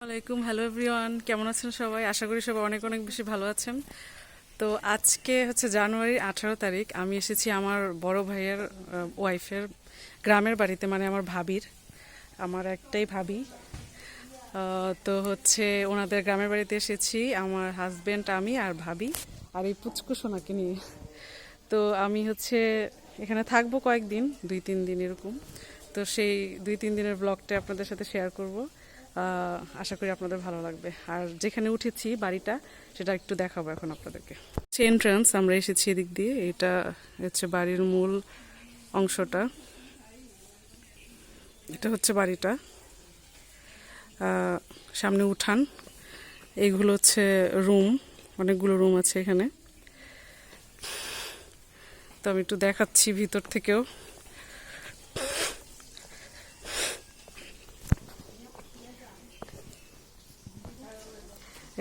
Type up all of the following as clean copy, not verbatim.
আসসালামাইকুম, hello everyone, কেমন আছেন সবাই? আশা করি সবাই অনেক অনেক বেশি ভালো আছেন। তো আজকে হচ্ছে জানুয়ারির 18 তারিখ। আমি এসেছি আমার বড় ভাইয়ের ওয়াইফের গ্রামের বাড়িতে, মানে আমার ভাবির, আমার একটাই ভাবি। তো হচ্ছে ওনাদের গ্রামের বাড়িতে এসেছি, আমার হাজব্যান্ড, আমি আর ভাবি আর এই পুচকু সোনাকে নিয়ে। তো আমি হচ্ছে এখানে থাকবো কয়েকদিন, 2-3 দিন এরকম। তো সেই 2-3 দিনের ব্লগটা আপনাদের সাথে শেয়ার করব। আশা করি আপনাদের ভালো লাগবে। আর যেখানে উঠেছি বাড়িটা, সেটা একটু দেখাবো এখন আপনাদেরকে। এন্ট্রান্স, আমরা এসেছি এদিক দিয়ে। এটা হচ্ছে বাড়ির মূল অংশটা, এটা হচ্ছে বাড়িটা। সামনে উঠান, এইগুলো হচ্ছে রুম, অনেকগুলো রুম আছে এখানে। তো আমি একটু দেখাচ্ছি ভিতর থেকেও।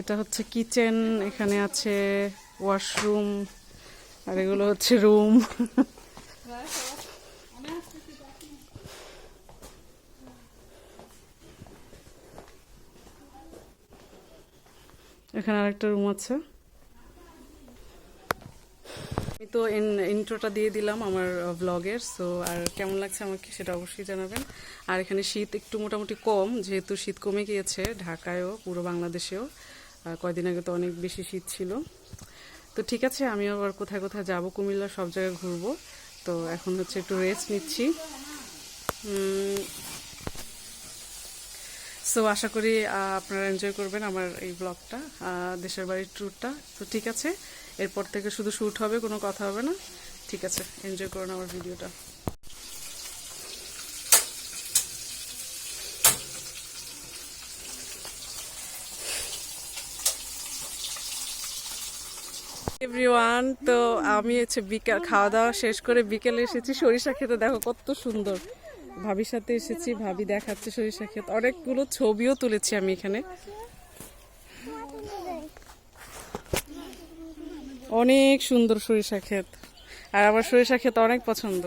এটা হচ্ছে কিচেন, এখানে আছে ওয়াশরুম, আর এগুলো হচ্ছে রুম। এখানে আরেকটা রুম আছে। আমি তো ইন্ট্রোটা দিয়ে দিলাম আমার ব্লগের। সো আর কেমন লাগছে আমাকে সেটা অবশ্যই জানাবেন। আর এখানে শীত একটু মোটামুটি কম, যেহেতু শীত কমে গিয়েছে ঢাকায়ও, পুরো বাংলাদেশেও। কয়দিন আগে তো অনেক বেশি শীত ছিল। তো ঠিক আছে, আমি আবার কোথায় কোথায় যাবো, কুমিল্লা সব জায়গায় ঘুরবো। তো এখন হচ্ছে একটু রেস্ট নিচ্ছি। সো আশা করি আপনারা এনজয় করবেন আমার এই ব্লগটা, দেশের বাড়ির ট্যুরটা। তো ঠিক আছে, এরপর থেকে শুধু শ্যুট হবে, কোনো কথা হবে না। ঠিক আছে, এনজয় করুন আমার ভিডিওটা। এভরিওয়ান, তো আমি হচ্ছে বিকেল খাওয়া দাওয়া শেষ করে বিকেলে এসেছি সরিষা খেতে। দেখো কত সুন্দর, ভাবির সাথে এসেছি, ভাবি দেখাচ্ছে সরিষা ক্ষেত। অনেকগুলো ছবিও তুলেছি আমি এখানে। অনেক সুন্দর সরিষা ক্ষেত, আর আমার সরিষা ক্ষেত অনেক পছন্দ।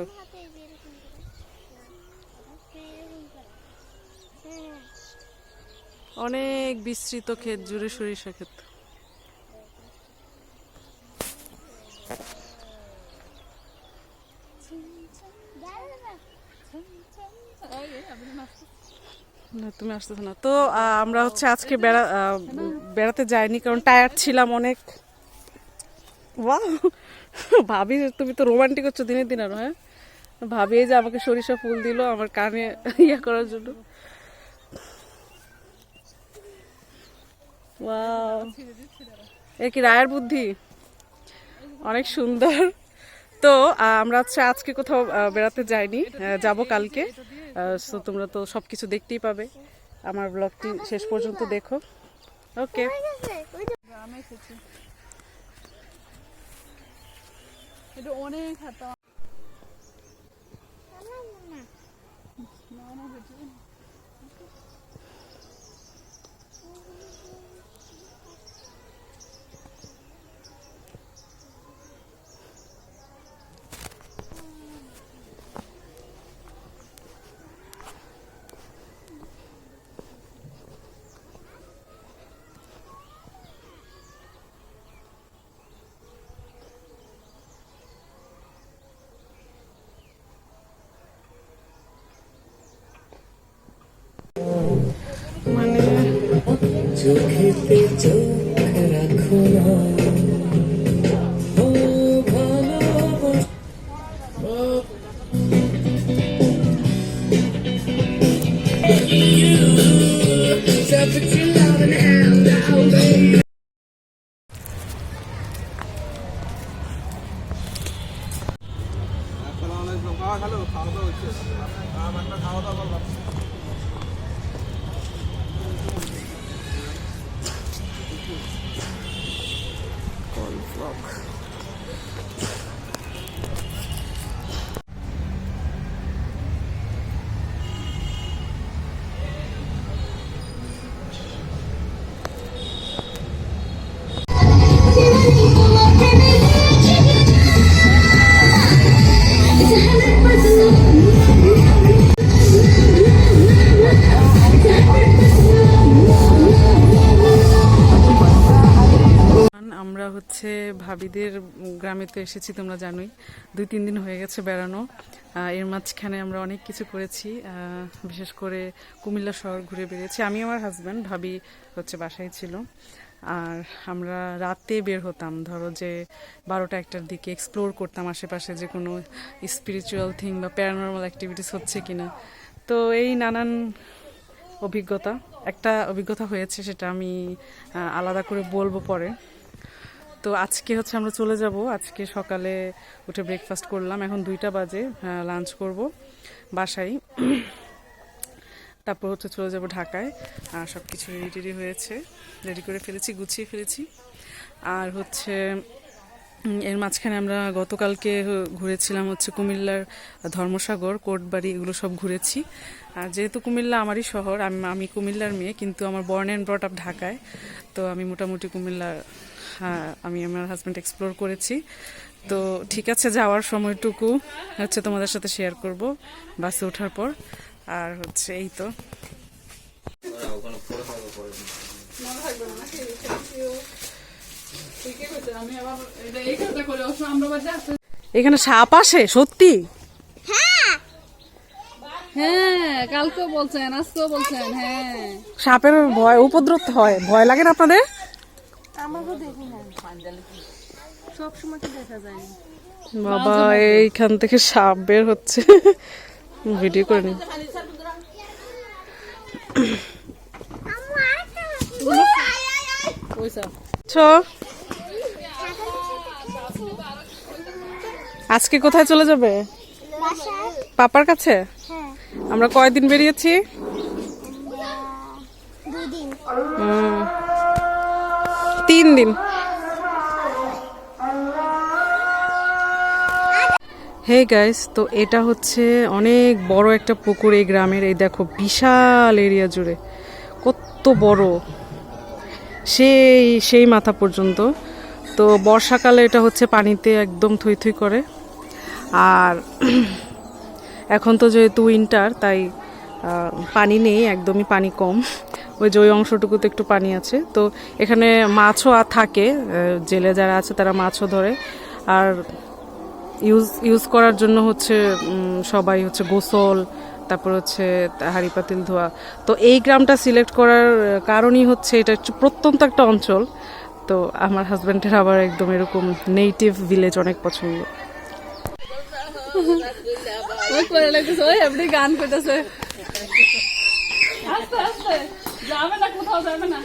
অনেক বিস্তৃত ক্ষেত জুড়ে সরিষা ক্ষেত। না, তুমি আসতেছো না তো। আমরা হচ্ছে আজকে বেড়াতে যাইনি, কারণ টায়ার্ড ছিলাম অনেক। ওয়াও, ভাবি তুমি তো রোমান্টিক হচ্ছ দিনের দিন আরো। হ্যাঁ, ভাবি এই যে আমাকে সরিষা ফুল দিল আমার কানে ইয়া করার জন্য। ওয়াও, এ কি রায়ের বুদ্ধি, অনেক সুন্দর। তো আমরা হচ্ছে আজকে কোথাও বেড়াতে যাইনি, যাব কালকে। সো তোমরা তো সবকিছু দেখতেই পাবে, আমার ব্লগটি শেষ পর্যন্ত দেখো। ওকে। অনেক মানে চোখেতে চোখ রাখো না। হচ্ছে ভাবিদের গ্রামে তো এসেছি, তোমরা জানোই 2-3 দিন হয়ে গেছে বেড়ানো। এর মাঝখানে আমরা অনেক কিছু করেছি, বিশেষ করে কুমিল্লা শহর ঘুরে বেরিয়েছি। আমি আমার হাজব্যান্ড, ভাবি হচ্ছে বাসায় ছিল। আর আমরা রাতে বের হতাম, ধরো যে 12টা-1টার দিকে এক্সপ্লোর করতাম আশেপাশে যে কোনো স্পিরিচুয়াল থিং বা প্যারানর্মাল অ্যাক্টিভিটিস হচ্ছে কিনা। তো এই নানান একটা অভিজ্ঞতা হয়েছে, সেটা আমি আলাদা করে বলবো পরে। তো আজকে হচ্ছে আমরা চলে যাব। আজকে সকালে উঠে ব্রেকফাস্ট করলাম, এখন 2টা বাজে, লাঞ্চ করব বাসায়। তারপর হচ্ছে চলে যাব ঢাকায়। সব কিছু রেডি হয়েছে, রেডি করে ফেলেছি, গুছিয়ে ফেলেছি। আর হচ্ছে এর মাঝখানে আমরা গতকালকে ঘুরেছিলাম হচ্ছে কুমিল্লার ধর্মসাগর, কোটবাড়ি, এগুলো সব ঘুরেছি। আর যেহেতু কুমিল্লা আমারই শহর, আমি কুমিল্লার মেয়ে, কিন্তু আমার বর্ন অ্যান্ড ব্রট আপ ঢাকায়। তো আমি মোটামুটি কুমিল্লার, আমি আমার হাজব্যান্ড এক্সপ্লোর করেছি। তো ঠিক আছে, যাওয়ার সময়টুকু হচ্ছে তোমাদের সাথে শেয়ার করব বাসে ওঠার পর। আর হচ্ছে এই তো এখানে সাপ আসে সত্যি? হ্যাঁ, কালকেও বলছেন, আজকেও বলছেন। হ্যাঁ, সাপের উপদ্রব হয়, ভয় লাগে না আপনাদের? আমাকেও দেখি না, সব সময় কি দেখা যায়? বাবা, এইখান থেকে সাপ বের হচ্ছে, ভিডিও করে নি। আজকে কোথায় চলে যাবে? পাপার কাছে। আমরা কয়দিন বেরিয়েছি? 3 দিন। হে গাইস, তো এটা হচ্ছে অনেক বড় একটা পুকুর এই গ্রামের। এই দেখো, বিশাল এরিয়া জুড়ে কত বড়, সেই মাথা পর্যন্ত। তো বর্ষাকালে এটা হচ্ছে পানিতে একদম থই থই করে। আর এখন তো যেহেতু উইন্টার, তাই পানি নেই, একদমই পানি কম। ওই যে ওই অংশটুকুতে একটু পানি আছে। তো এখানে মাছও থাকে, জেলে যারা আছে তারা মাছও ধরে। আর ইউজ করার জন্য হচ্ছে সবাই হচ্ছে গোসল, তারপর হচ্ছে হাঁড়ি পাতিল ধোয়া। তো এই গ্রামটা সিলেক্ট করার কারণই হচ্ছে এটা একটু প্রত্যন্ত একটা অঞ্চল। তো আমার হাজব্যান্ডের আবার একদম এরকম নেটিভ ভিলেজ অনেক পছন্দ। ওই করে লাগতেছে, ওই আপনি গান করতেছে। আস্তে আস্তে যাবে না, কোথাও যাবে না।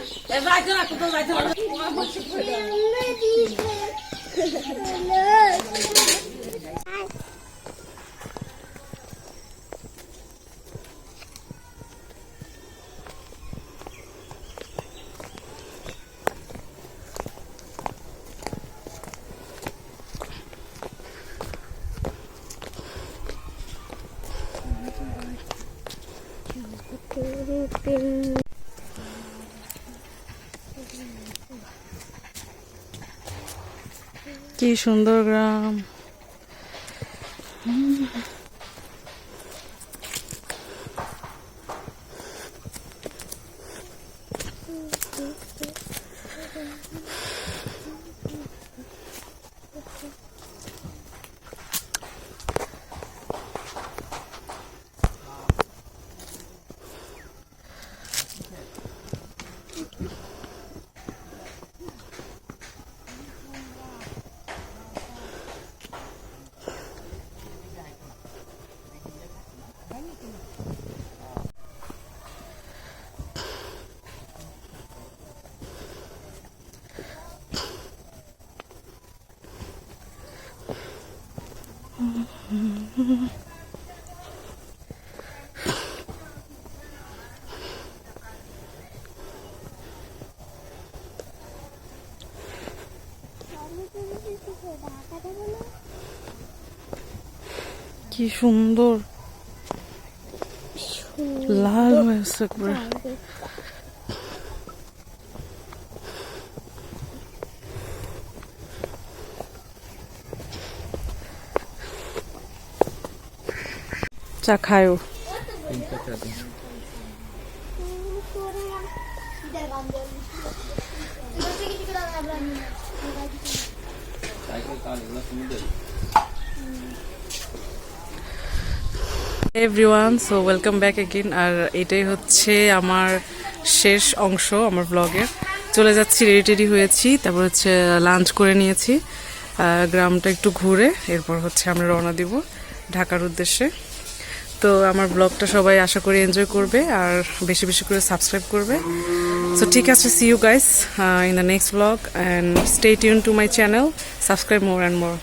কি সুন্দর গ্রাম। কি সুন্দর, লাল হয়েছে একবারে। চা খায়ও। Everyone, so welcome back again. আর এটাই হচ্ছে আমার শেষ অংশ আমার ব্লগের। চলে যাচ্ছি, রেডি টেডি হয়েছি, তারপর হচ্ছে লাঞ্চ করে নিয়েছি, গ্রামটা একটু ঘুরে এরপর হচ্ছে আমরা রওনা দিব ঢাকার উদ্দেশ্যে। তো আমার ব্লগটা সবাই আশা করি এনজয় করবে আর বেশি বেশি করে সাবস্ক্রাইব করবে। সো ঠিক আছে, see you guys in the next blog and stay tune to my channel, subscribe more and more.